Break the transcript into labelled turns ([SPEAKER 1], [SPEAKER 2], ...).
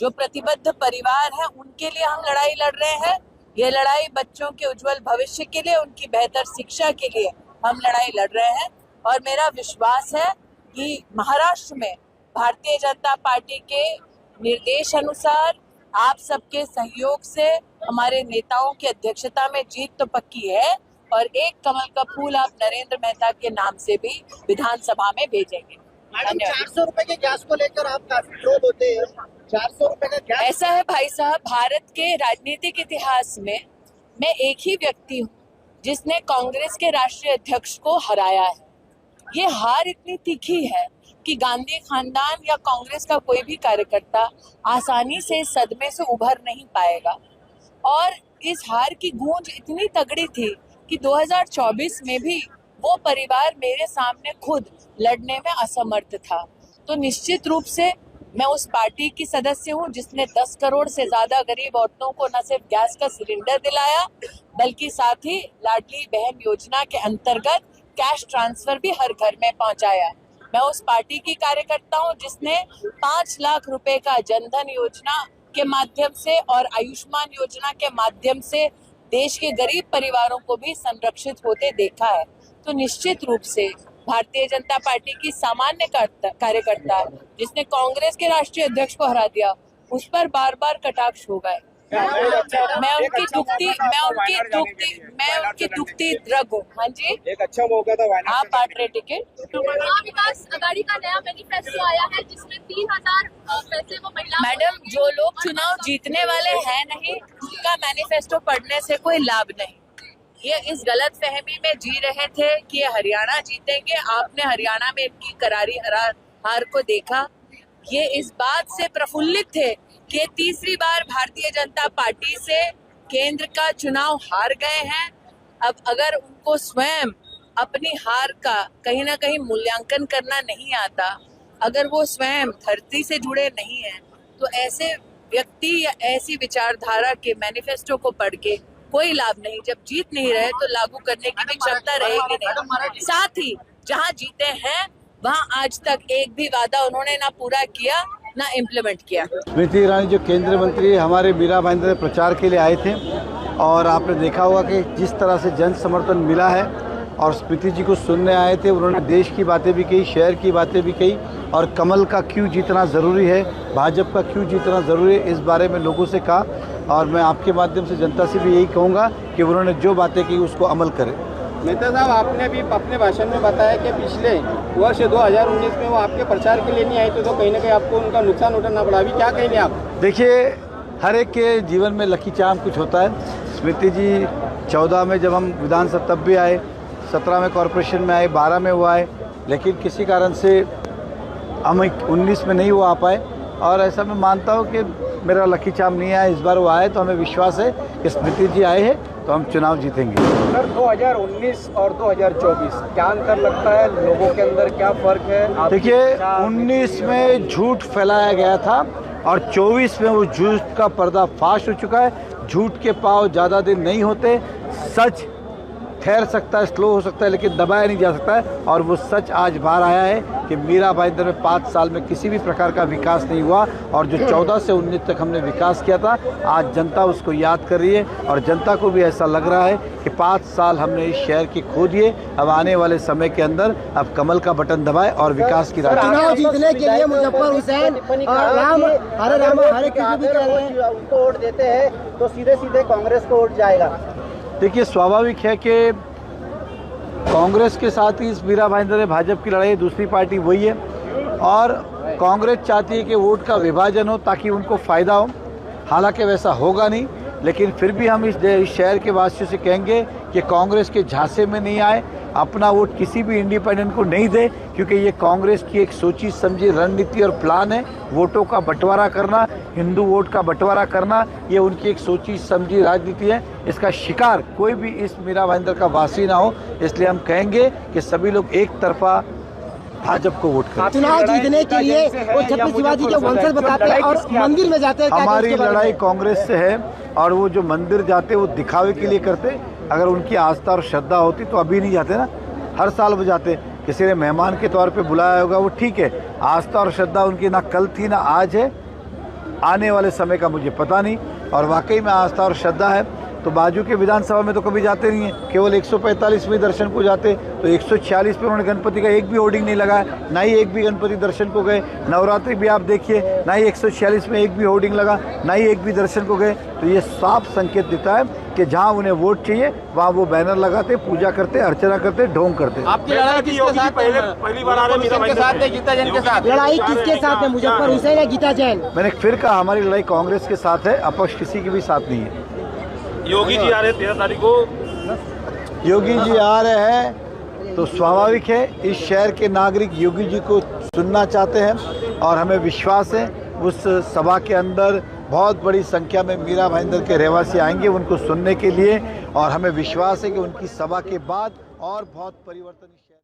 [SPEAKER 1] जो प्रतिबद्ध परिवार है उनके लिए हम लड़ाई लड़ रहे हैं। ये लड़ाई बच्चों के उज्जवल भविष्य के लिए, उनकी बेहतर शिक्षा के लिए हम लड़ाई लड़ रहे हैं। और मेरा विश्वास है कि महाराष्ट्र में भारतीय जनता पार्टी के निर्देश अनुसार आप सबके सहयोग से हमारे नेताओं की अध्यक्षता में जीत तो पक्की है और एक कमल का फूल आप नरेंद्र मेहता के नाम से भी विधानसभा में भेजेंगे।
[SPEAKER 2] मैडम 400 रुपए के गैस को लेकर आप काफी क्रोध होते हैं। 400 रुपए का गैस,
[SPEAKER 1] ऐसा है भाई साहब, भारत के राजनीतिक इतिहास में मैं एक ही व्यक्ति हूँ जिसने कांग्रेस के राष्ट्रीय अध्यक्ष को हराया है। ये हार इतनी तीखी है कि गांधी खानदान या कांग्रेस का कोई भी कार्यकर्ता आसानी से इस सदमे से उभर नहीं पाएगा। और इस हार की गूंज इतनी तगड़ी थी कि 2024 में भी वो परिवार मेरे सामने खुद लड़ने में असमर्थ था। तो निश्चित रूप से मैं उस पार्टी की सदस्य हूँ जिसने 10 करोड़ से ज्यादा गरीब औरतों को न सिर्फ गैस का सिलेंडर दिलाया बल्कि साथ ही लाडली बहन योजना के अंतर्गत कैश ट्रांसफर भी हर घर में पहुंचाया। मैं उस पार्टी की कार्यकर्ता हूँ जिसने 5 लाख रुपए का जनधन योजना के माध्यम से और आयुष्मान योजना के माध्यम से देश के गरीब परिवारों को भी संरक्षित होते देखा है। तो निश्चित रूप से भारतीय जनता पार्टी की सामान्य कार्यकर्ता जिसने कांग्रेस के राष्ट्रीय अध्यक्ष को हरा दिया, उस पर बार बार कटाक्ष हो गए। मैं उनकी दुखती द्रग हूँ। हाँ जी,
[SPEAKER 3] एक अच्छा मौका था।
[SPEAKER 1] आप बांट रहे टिकट।
[SPEAKER 4] विकास आघाड़ी का नया मैनिफेस्टो आया है जिसमें 3000 पैसे वो महिला।
[SPEAKER 1] मैडम, जो लोग चुनाव जीतने वाले हैं नहीं, उनका मैनिफेस्टो पढ़ने से कोई लाभ नहीं। ये इस गलत फहमी में जी रहे थे कि ये हरियाणा जीतेंगे। आपने हरियाणा में इनकी करारी हार को देखा। ये इस बात से प्रफुल्लित थे कि तीसरी बार भारतीय जनता पार्टी से केंद्र का चुनाव हार गए हैं। अब अगर उनको स्वयं अपनी हार का कहीं ना कहीं मूल्यांकन करना नहीं आता, अगर वो स्वयं धरती से जुड़े नहीं हैं, तो ऐसे व्यक्ति या ऐसी विचारधारा के मैनिफेस्टो को पढ़ के कोई लाभ नहीं। जब जीत नहीं रहे तो लागू करने की भी क्षमता रहेगी नहीं। साथ ही जहां जीते हैं वहां आज तक एक भी वादा उन्होंने ना पूरा किया ना इम्प्लीमेंट किया।
[SPEAKER 5] स्मृति ईरानी जो केंद्रीय मंत्री हमारे मीरा भाईंदर प्रचार के लिए आए थे और आपने देखा होगा कि जिस तरह से जन समर्थन मिला है और स्मृति जी को सुनने आए थे। उन्होंने देश की बातें भी कही, शहर की बातें भी कही और कमल का क्यों जीतना ज़रूरी है, भाजपा का क्यों जीतना ज़रूरी है, इस बारे में लोगों से कहा। और मैं आपके माध्यम से जनता से भी यही कहूँगा कि उन्होंने जो बातें की उसको अमल करें।
[SPEAKER 3] नेता साहब, आपने भी अपने भाषण में बताया कि पिछले वर्ष 2019 में वो आपके प्रचार के लिए नहीं आए थे, तो कहीं ना कहीं आपको उनका नुकसान उठाना पड़ा। अभी क्या कहेंगे आप?
[SPEAKER 5] देखिए, हर एक के जीवन में लकी चार्म कुछ होता है। स्मृति जी 14 में जब हम विधानसभा तब भी आए, 17 में कॉरपोरेशन में आए, 12 में वो आए, लेकिन किसी कारण से हम 19 में नहीं वो आ पाए। और ऐसा मैं मानता हूँ कि मेरा लकी चार्म नहीं आया, इस बार वो आए तो हमें विश्वास है कि स्मृति जी आए हैं तो हम चुनाव जीतेंगे।
[SPEAKER 3] सर, 2019 और 2024 क्या अंतर लगता है, लोगों के अंदर क्या फर्क है?
[SPEAKER 5] देखिए, 19 में झूठ फैलाया गया था और 24 में वो झूठ का पर्दा फाश हो चुका है। झूठ के पांव ज़्यादा दिन नहीं होते, सच ठहर सकता है, स्लो हो सकता है, लेकिन दबाया नहीं जा सकता है। और वो सच आज बाहर आया है कि मीरा भाईंदर में 5 साल में किसी भी प्रकार का विकास नहीं हुआ और जो 14 से 19 तक हमने विकास किया था, आज जनता उसको याद कर रही है और जनता को भी ऐसा लग रहा है कि 5 साल हमने इस शहर के खो दिए। अब आने वाले समय के अंदर अब कमल का बटन दबाए और विकास की राह।
[SPEAKER 2] चुनाव जीतने के लिए मुजफ्फर हुसैन और राम हरे कृष्ण भी कह रहे हैं उनको वोट देते हैं तो सीधे सीधे कांग्रेस को वोट जाएगा।
[SPEAKER 5] देखिए, स्वाभाविक है कि कांग्रेस के साथ ही इस मीरा भाईंदर है, भाजपा की लड़ाई दूसरी पार्टी वही है और कांग्रेस चाहती है कि वोट का विभाजन हो ताकि उनको फ़ायदा हो। हालांकि वैसा होगा नहीं, लेकिन फिर भी हम इस शहर के वासियों से कहेंगे कि कांग्रेस के झांसे में नहीं आए, अपना वोट किसी भी इंडिपेंडेंट को नहीं दे, क्योंकि ये कांग्रेस की एक सोची समझी रणनीति और प्लान है। वोटों का बंटवारा करना, हिंदू वोट का बंटवारा करना, ये उनकी एक सोची समझी राजनीति है। इसका शिकार कोई भी इस मीरा भाईंदर का वासी ना हो, इसलिए हम कहेंगे कि सभी लोग एक तरफा भाजपा को वोट करें।
[SPEAKER 2] चुनाव जीतने के लिए वो छत्रपति शिवाजी के वंशज बताते हैं और मंदिर में जाते हैं।
[SPEAKER 5] हमारी लड़ाई कांग्रेस से है और वो जो मंदिर जाते वो दिखावे के लिए करते। अगर उनकी आस्था और श्रद्धा होती तो अभी नहीं जाते ना, हर साल वो जाते। किसी ने मेहमान के तौर पे बुलाया होगा वो ठीक है, आस्था और श्रद्धा उनकी ना कल थी ना आज है, आने वाले समय का मुझे पता नहीं। और वाकई में आस्था और श्रद्धा है तो बाजू के विधानसभा में तो कभी जाते नहीं है, केवल 145 में दर्शन को जाते, तो 146 पे उन्होंने गणपति का एक भी होर्डिंग नहीं लगाया, ना ही एक भी गणपति दर्शन को गए। नवरात्रि भी आप देखिए, ना ही 146 में एक भी होर्डिंग लगा, ना ही एक भी दर्शन को गए। तो ये साफ संकेत देता है कि जहाँ उन्हें वोट चाहिए वहाँ वो बैनर लगाते, पूजा करते, अर्चना करते, ढोंग करते।
[SPEAKER 3] आपकी लड़ाई किसके साथ पहली बार आ रहे हैं के साथ है, गीता जैन के साथ?
[SPEAKER 2] लड़ाई किसके साथ है, मुजफ्फर हुसैन या गीता जैन?
[SPEAKER 5] मैंने फिर कहा, हमारी लड़ाई कांग्रेस के साथ है, अपक्ष किसी के भी साथ नहीं है।
[SPEAKER 6] योगी जी आ रहे 13 तारीख को।
[SPEAKER 5] योगी जी आ रहे हैं तो स्वाभाविक है इस शहर के नागरिक योगी जी को सुनना चाहते हैं और हमें विश्वास है उस सभा के अंदर बहुत बड़ी संख्या में मीरा भाईंदर के रहवासी आएंगे उनको सुनने के लिए, और हमें विश्वास है कि उनकी सभा के बाद और बहुत परिवर्तन